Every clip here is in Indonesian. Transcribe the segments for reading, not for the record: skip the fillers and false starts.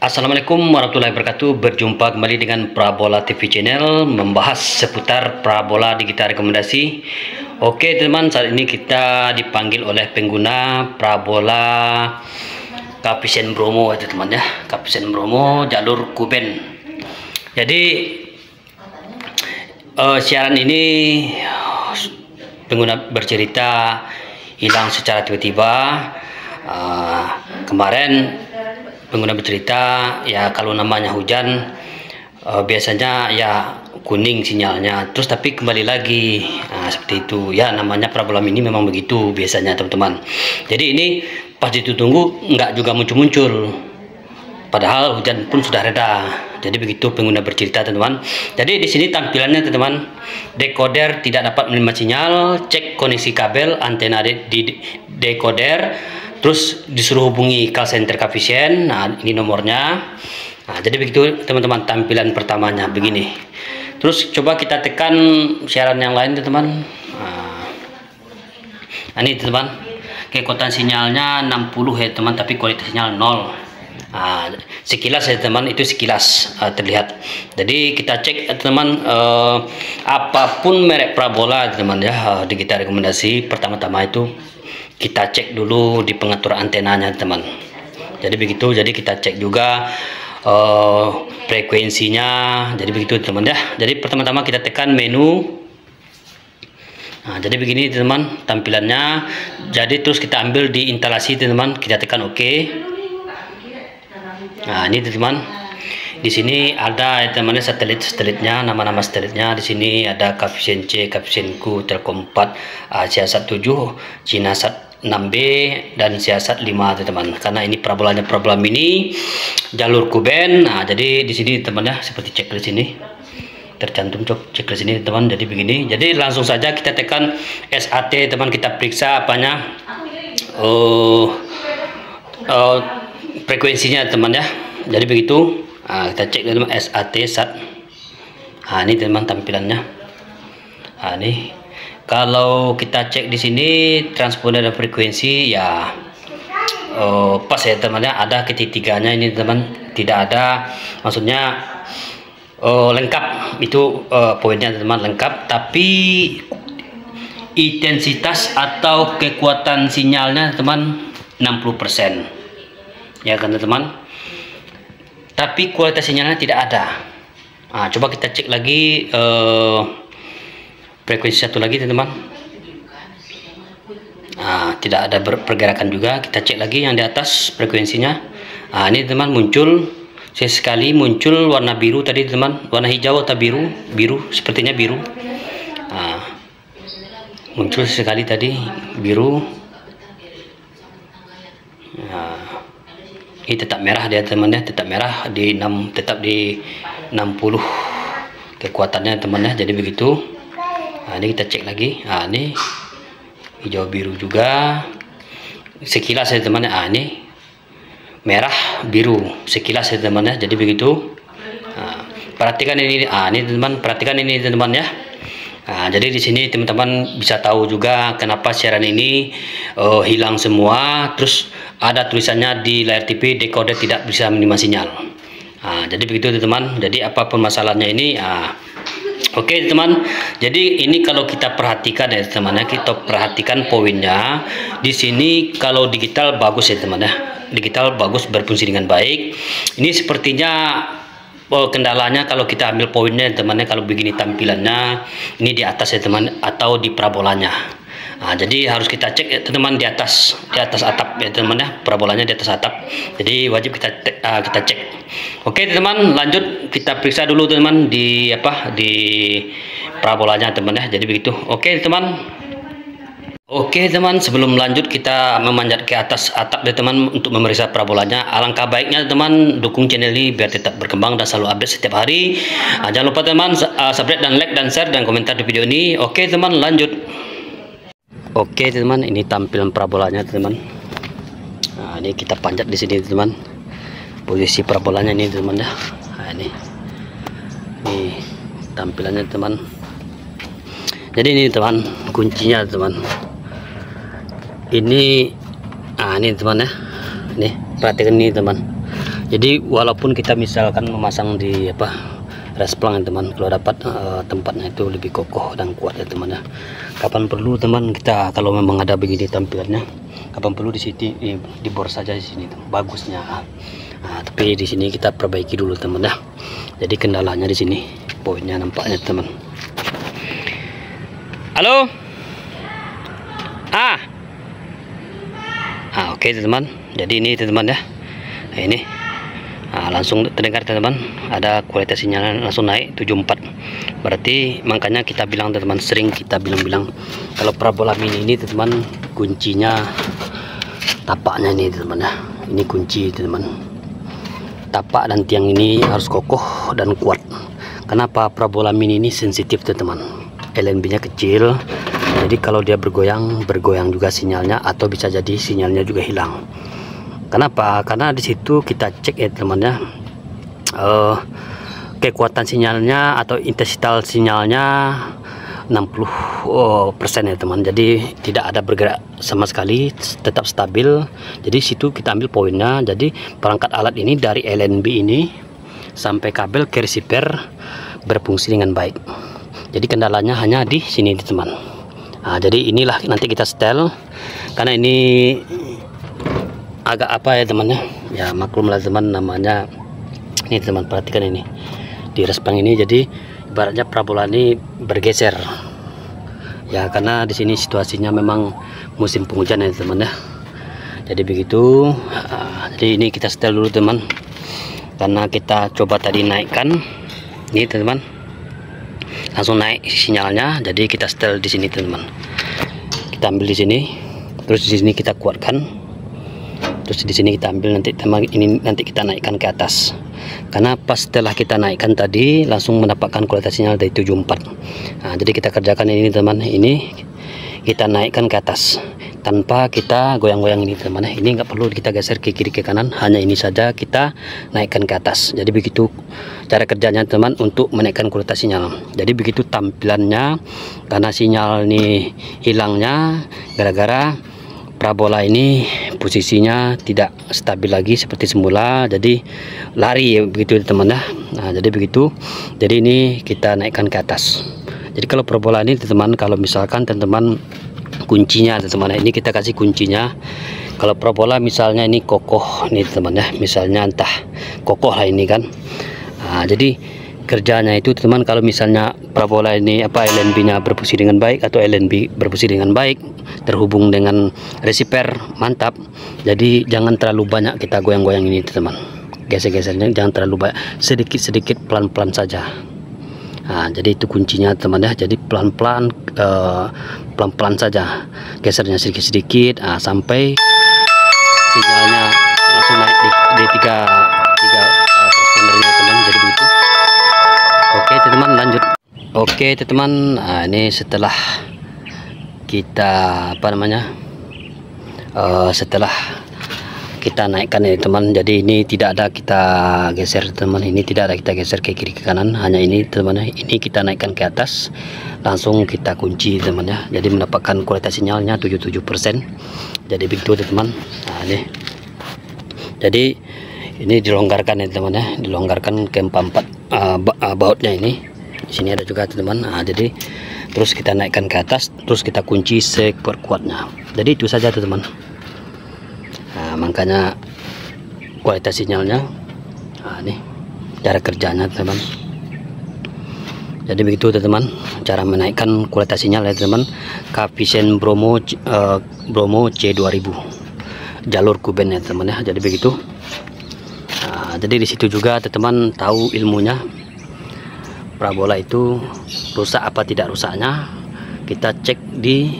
Assalamualaikum warahmatullahi wabarakatuh. Berjumpa kembali dengan Prabola TV Channel, membahas seputar parabola digital rekomendasi. Oke teman, saat ini kita dipanggil oleh pengguna parabola Kapisen Bromo itu teman ya, Kapisen Bromo jalur Kuben. Jadi siaran ini pengguna bercerita hilang secara tiba-tiba. Kemarin pengguna bercerita ya, kalau namanya hujan biasanya ya kuning sinyalnya, terus tapi kembali lagi seperti itu ya, namanya parabola mini memang begitu biasanya teman-teman. Jadi ini pas ditunggu nggak juga muncul-muncul, padahal hujan pun sudah reda. Jadi begitu pengguna bercerita teman-teman. Jadi di sini tampilannya teman-teman, decoder tidak dapat menerima sinyal, cek koneksi kabel antena di decoder, terus disuruh hubungi call center Kapisen. Nah ini nomornya. Nah jadi begitu teman-teman, tampilan pertamanya begini. Terus coba kita tekan siaran yang lain teman-teman. Nah ini teman, kekuatan sinyalnya 60 ya teman, tapi kualitas sinyal 0. Sekilas ya teman, itu sekilas terlihat. Jadi kita cek teman, apapun merek parabola teman ya, digital rekomendasi, pertama-tama itu kita cek dulu di pengatur antenanya teman. Jadi begitu, jadi kita cek juga frekuensinya. Jadi begitu teman ya. Jadi pertama-tama kita tekan menu. Nah jadi begini teman tampilannya. Jadi terus kita ambil di instalasi teman, kita tekan OK. Nah ini teman, di sini ada teman satelitnya, nama-nama satelitnya. Di sini ada Kapisen C, Kapisen Q, Telkom 4, Siasat 7, Cinasat 6B, dan Siasat 5 teman. Karena ini parabolanya parabola mini jalur Kuben. Nah jadi di sini teman ya, seperti checklist ini tercantum checklist ini teman. Jadi begini, jadi langsung saja kita tekan SAT teman, kita periksa apanya frekuensinya teman ya. Jadi begitu. Kita cek teman SAT SAT. Ini teman tampilannya. Ini kalau kita cek di sini transponder dan frekuensi ya pas ya teman ya, ada ketitiganya ini teman, tidak ada, maksudnya lengkap itu poinnya teman, lengkap, tapi intensitas atau kekuatan sinyalnya teman 60% ya kan teman, tapi kualitas sinyalnya tidak ada. Coba kita cek lagi frekuensi satu lagi teman. Tidak ada pergerakan juga. Kita cek lagi yang di atas frekuensinya. Ini teman muncul sesekali, muncul warna biru tadi teman, warna hijau atau biru, sepertinya biru. Muncul sesekali tadi biru. Ini tetap merah dia teman ya, tetap merah di 6, tetap di 60 kekuatannya teman ya. Jadi begitu. Ini kita cek lagi. Ini hijau biru juga sekilas ya teman ya. Ini merah biru sekilas ya teman ya. Jadi begitu. Perhatikan ini. Ini teman, perhatikan ini teman ya. Jadi di sini teman-teman bisa tahu juga kenapa siaran ini hilang semua. Terus ada tulisannya di layar TV, decoder tidak bisa menerima sinyal. Jadi begitu teman. Jadi apa permasalahannya ini? Oke teman. Jadi ini kalau kita perhatikan ya teman ya, kita perhatikan poinnya. Di sini kalau digital bagus ya teman ya, digital bagus, berfungsi dengan baik. Ini sepertinya kendalanya kalau kita ambil poinnya teman-teman, kalau begini tampilannya ini di atas ya teman, atau di parabolanya. Jadi harus kita cek ya teman, di atas atap ya teman ya, parabolanya di atas atap. Jadi wajib kita cek. Oke teman, lanjut kita periksa dulu teman di di parabolanya teman ya. Jadi begitu. Oke teman, sebelum lanjut kita memanjat ke atas atap ya teman untuk memeriksa parabolanya. Alangkah baiknya teman dukung channel ini biar tetap berkembang dan selalu update setiap hari. Jangan lupa teman subscribe dan like dan share dan komentar di video ini. Oke teman, lanjut. Oke teman, ini tampilan parabolanya teman. Ini kita panjat di sini teman, posisi parabolanya ini teman ya. Ini tampilannya teman. Jadi ini teman kuncinya teman. Ini teman ya. Nih perhatikan ini teman. Jadi walaupun kita misalkan memasang di resplang ya teman, kalau dapat tempatnya itu lebih kokoh dan kuat ya teman ya. Kapan perlu teman, kita kalau memang ada begini tampilannya, kapan perlu di sini dibor saja di sini bagusnya. Nah, tapi di sini kita perbaiki dulu teman ya. Jadi kendalanya di sini, poinnya nampaknya teman. Halo. Oke teman. Jadi ini teman ya. Nah, ini. Langsung terdengar teman, ada kualitas sinyalnya langsung naik 74. Berarti makanya kita bilang teman, sering kita bilang kalau parabola mini ini teman, kuncinya tapaknya ini teman ya. Ini kunci teman. Tapak dan tiang ini harus kokoh dan kuat. Kenapa? Parabola mini ini sensitif teman. LNB nya kecil. Jadi kalau dia bergoyang juga sinyalnya, atau bisa jadi sinyalnya juga hilang. Kenapa? Karena di situ kita cek ya teman ya, kekuatan sinyalnya atau intensitas sinyalnya 60% ya teman. Jadi tidak ada bergerak sama sekali, tetap stabil. Jadi situ kita ambil poinnya. Jadi perangkat alat ini dari LNB ini sampai kabel ke receiver berfungsi dengan baik. Jadi kendalanya hanya di sini teman. Jadi inilah nanti kita setel, karena ini agak ya temannya ya, maklumlah teman, namanya ini teman, perhatikan ini di resplang ini. Jadi ibaratnya parabola ini bergeser ya, karena di sini situasinya memang musim penghujan ya teman ya. Jadi begitu. Jadi ini kita setel dulu teman, karena kita coba tadi naikkan ini teman, langsung naik sinyalnya. Jadi kita setel di sini teman, kita ambil di sini, terus di sini kita kuatkan. Terus di sini kita ambil nanti teman, ini nanti kita naikkan ke atas. Karena pas setelah kita naikkan tadi langsung mendapatkan kualitas sinyal dari 74. Jadi kita kerjakan ini teman, ini kita naikkan ke atas tanpa kita goyang-goyang ini teman. Ini nggak perlu kita geser ke kiri ke kanan, hanya ini saja kita naikkan ke atas. Jadi begitu cara kerjanya teman untuk menaikkan kualitas sinyal. Jadi begitu tampilannya, karena sinyal ini hilangnya gara-gara parabola ini posisinya tidak stabil lagi seperti semula, jadi lari ya, begitu teman ya. Jadi begitu. Jadi ini kita naikkan ke atas. Jadi kalau parabola ini teman, kalau misalkan teman-teman kuncinya teman, ini kita kasih kuncinya. Kalau parabola misalnya ini kokoh nih teman ya, misalnya entah kokoh lah ini kan. Jadi kerjanya itu teman, kalau misalnya parabola ini LNB nya berfungsi dengan baik, atau LNB berfungsi dengan baik, terhubung dengan receiver mantap. Jadi jangan terlalu banyak kita goyang-goyang ini teman, geser-gesernya jangan terlalu banyak, sedikit-sedikit, pelan-pelan saja. Jadi itu kuncinya teman ya. Jadi pelan-pelan, pelan-pelan saja, gesernya sedikit-sedikit sampai sinyalnya langsung naik di tiga transpondernya teman. Jadi begitu. Oke teman, lanjut. Oke teman, ini setelah kita setelah kita naikkan ya teman. Jadi ini tidak ada kita geser teman, ini tidak ada kita geser ke kiri ke kanan, hanya ini teman. Ini kita naikkan ke atas, langsung kita kunci teman ya. Jadi mendapatkan kualitas sinyalnya 77%. Jadi begitu teman. Ini jadi ini dilonggarkan ya teman ya, dilonggarkan ke 44 bautnya ini. Di sini ada juga teman. Jadi terus kita naikkan ke atas, terus kita kunci sekuat-kuatnya. Jadi itu saja teman. Makanya kualitas sinyalnya. Ini cara kerjanya teman. Jadi begitu teman, cara menaikkan kualitas sinyal ya teman. Kavisen Bromo C2000 jalur kuben ya teman ya. Jadi begitu. Jadi di situ juga teman tahu ilmunya, parabola itu rusak apa tidak rusaknya kita cek di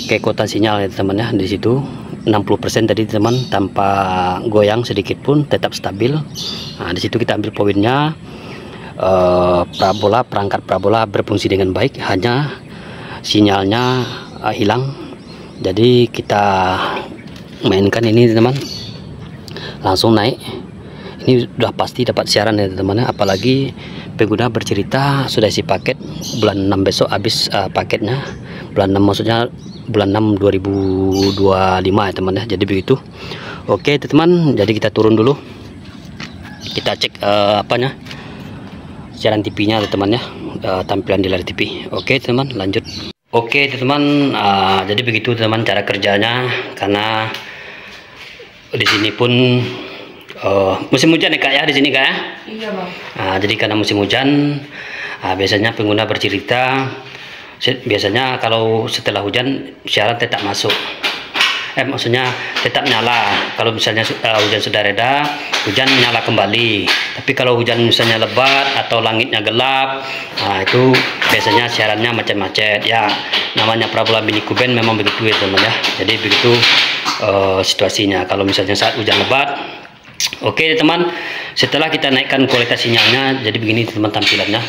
kekuatan sinyal ya teman ya. Di situ 60% tadi teman, tanpa goyang sedikit pun tetap stabil. Di situ kita ambil poinnya, perangkat parabola berfungsi dengan baik, hanya sinyalnya hilang. Jadi kita mainkan ini teman, langsung naik. Ini sudah pasti dapat siaran ya teman, apalagi pengguna bercerita sudah isi paket bulan 6 besok habis paketnya. Bulan 6 maksudnya bulan 6 2025 ya teman ya. Jadi begitu. Oke teman, jadi kita turun dulu. kita cek siaran TV-nya teman-teman ya, tampilan di layar TV. Oke teman, lanjut. Oke teman, jadi begitu teman cara kerjanya, karena di sini pun musim hujan ya kak ya, di sini kak ya. Iya bang. Jadi karena musim hujan, biasanya pengguna bercerita, biasanya kalau setelah hujan siaran tetap masuk. Maksudnya tetap nyala. Kalau misalnya hujan sudah reda, hujan nyala kembali. Tapi kalau hujan misalnya lebat atau langitnya gelap, itu biasanya siarannya macet-macet. Ya, namanya parabola mini Q-band memang begitu ya teman ya. Jadi begitu situasinya. Kalau misalnya saat hujan lebat. Oke teman, setelah kita naikkan kualitas sinyalnya, jadi begini teman tampilannya.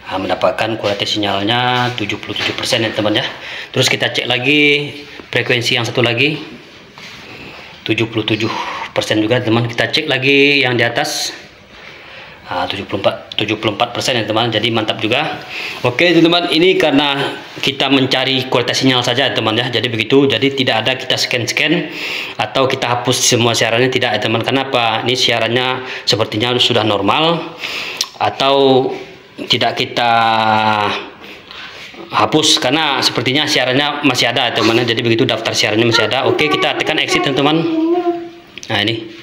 Mendapatkan kualitas sinyalnya 77% ya teman ya. Terus kita cek lagi frekuensi yang satu lagi 77% juga teman. Kita cek lagi yang di atas 74% ya teman. Jadi mantap juga. Oke teman, ini karena kita mencari kualitas sinyal saja teman ya. Jadi begitu. Jadi tidak ada kita scan atau kita hapus semua siarannya, tidak ya teman. Kenapa? Ini siarannya sepertinya sudah normal, atau tidak kita hapus karena sepertinya siarannya masih ada teman-teman. Jadi begitu, daftar siarannya masih ada. Oke, kita tekan exit teman-teman. Nah ini.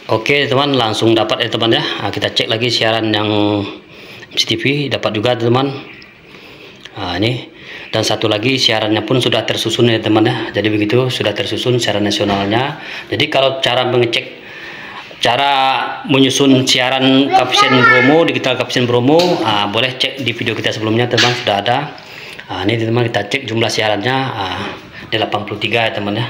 Oke teman, langsung dapat ya teman ya. Kita cek lagi siaran yang MCTV, dapat juga teman. Ini, dan satu lagi siarannya pun sudah tersusun ya teman ya. Jadi begitu, sudah tersusun siaran nasionalnya. Jadi kalau cara menyusun siaran Kapsen Bromo, digital Kapsen Bromo, boleh cek di video kita sebelumnya teman, sudah ada. Ini teman, kita cek jumlah siarannya 83 ya teman ya.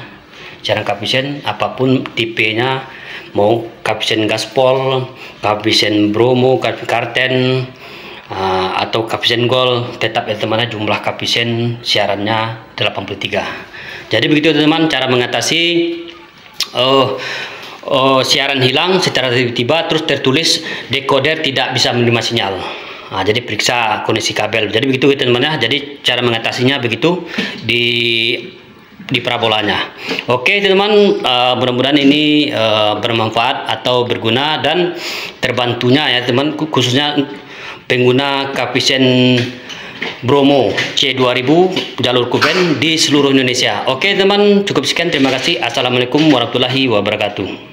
Siaran Kapsen apapun tipenya, mau Kapsen Gaspol, Kapsen Bromo, Kapsen Karten, atau Kapsen Gold, tetap ya teman ya, jumlah Kapsen siarannya 83. Jadi begitu teman cara mengatasi siaran hilang secara tiba-tiba, terus tertulis decoder tidak bisa menerima sinyal. Jadi periksa koneksi kabel. Jadi begitu teman ya. Jadi cara mengatasinya begitu di parabolanya. Oke teman, mudah-mudahan ini bermanfaat atau berguna dan terbantunya ya teman, khususnya pengguna Kapsen Bromo C2000 jalur Q-band di seluruh Indonesia. Oke teman, cukup sekian, terima kasih. Assalamualaikum warahmatullahi wabarakatuh.